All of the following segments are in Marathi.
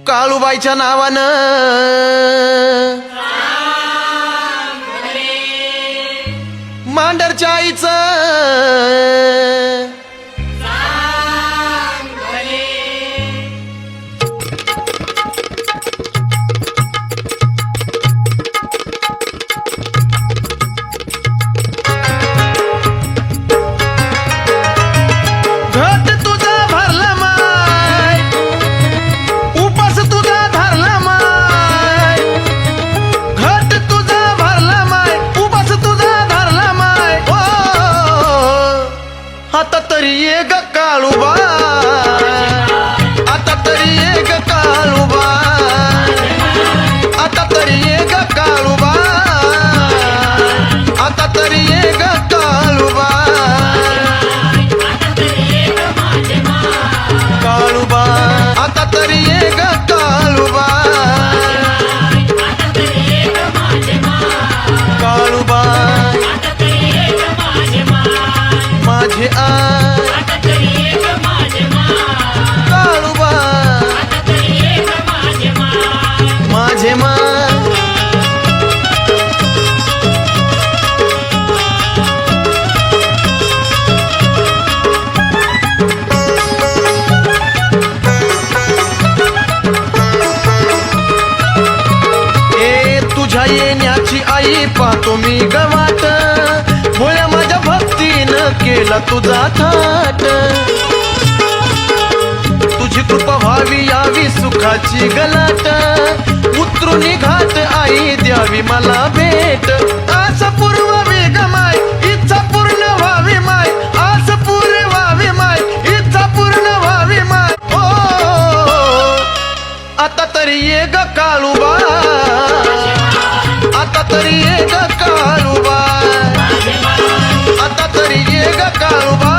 काळूबाईच्या नावानं मांडरच्या आईचं घट तुझा भरला माय, उपास तुझा धरला माय, घट तुझा भरला माय, उपास तुझा धरला माय. ओ आता तरी ये ग काळूबा, आता तरी ये ग काळूबा, आता तरी ये ग काळूबा, आता तरी ये ग काळूबा. काळूबा आता तरी ये ग काळूबा, काळूबा माझे आई काळूबा माझे मा. तुझ्या येण्याची आई पाहतो मी गवाट, भोळ्या माझ्या भक्तीनं केला तुझा थाट. तुझी कृपा व्हावी यावी सुखाची गलाट, उतरून घाट आई द्यावी मला भेट. आस पुरवावी ग माय, इच्छा पूर्ण व्हावी माय, आस पूर्ण व्हावी माय, इच्छा पूर्ण व्हावी माय. हो आता तरी ये ग काळूबा, आता तरी ये ग काळूबा, आता तरी ये ग काळूबा,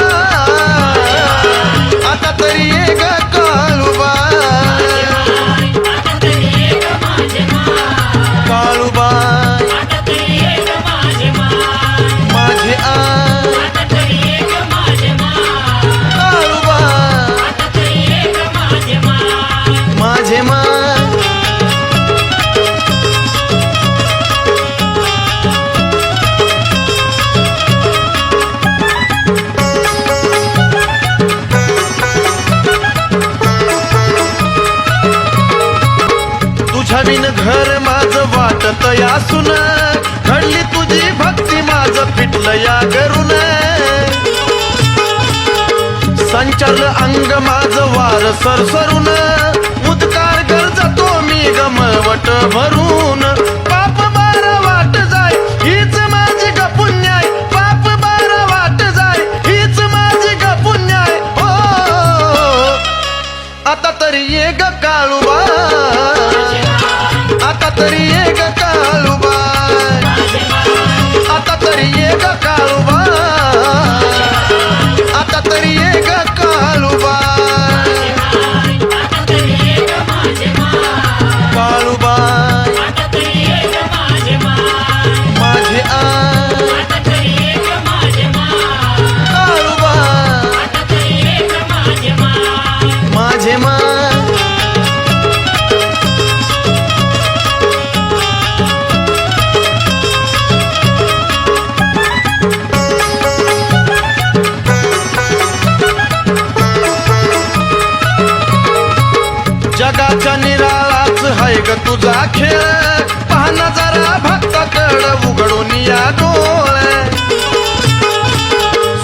आता तरी ये ग काळूबा. काळूबा माझे आई काळूबा माझे मा. तुझ्या घर माझं वाटत यासून, घडली तुझी भक्ती माझं फिटलं या घरून. संचारलं अंग माझं वार सरसरून, उद्गार गरजतो मी गमवट भरून. पाप बार वाट जाय हीच माझी ग पुण्याय, पाप बार वाट जाय हीच माझी ग पुण्याय. हो आता तरी ये ग काळूबा, आता तरी ये ग काळूबा, आता तरी ये ग काळूबा, आता तरी ये ग काळूबा. काळूबा माझे आई काळूबा माझे मा. जगाच्या निराळाच हाय ग तुझा खेळ, पाहना जरा भक्ताकड उघडून या डोळे.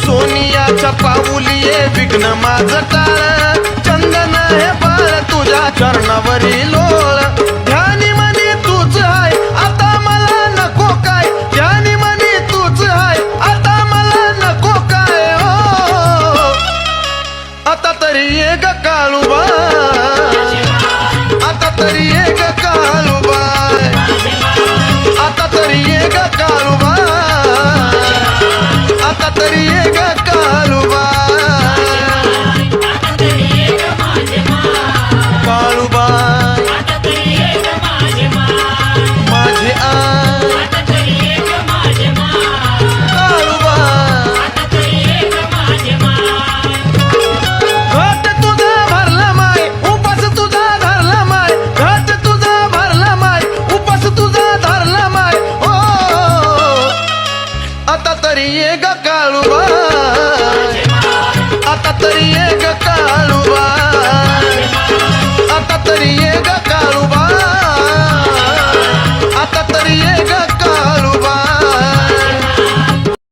सोनियाच्या पाऊलिये विघ्न माझं टाळ, चंदन हे बाळ तुझ्या चरणावरी लोळ. ध्यानी मनी तूच हाय आता मला नको काय, ध्यानी मनी तूच हाय आता मला नको काय. हो आता तरी ये ग काळूबा, आता तरी ये ग काळूबा, आता तरी ये ग काळूबा, आता तरी ये ग काळूबा. काळूबा ये ग काळूबाई आता तरी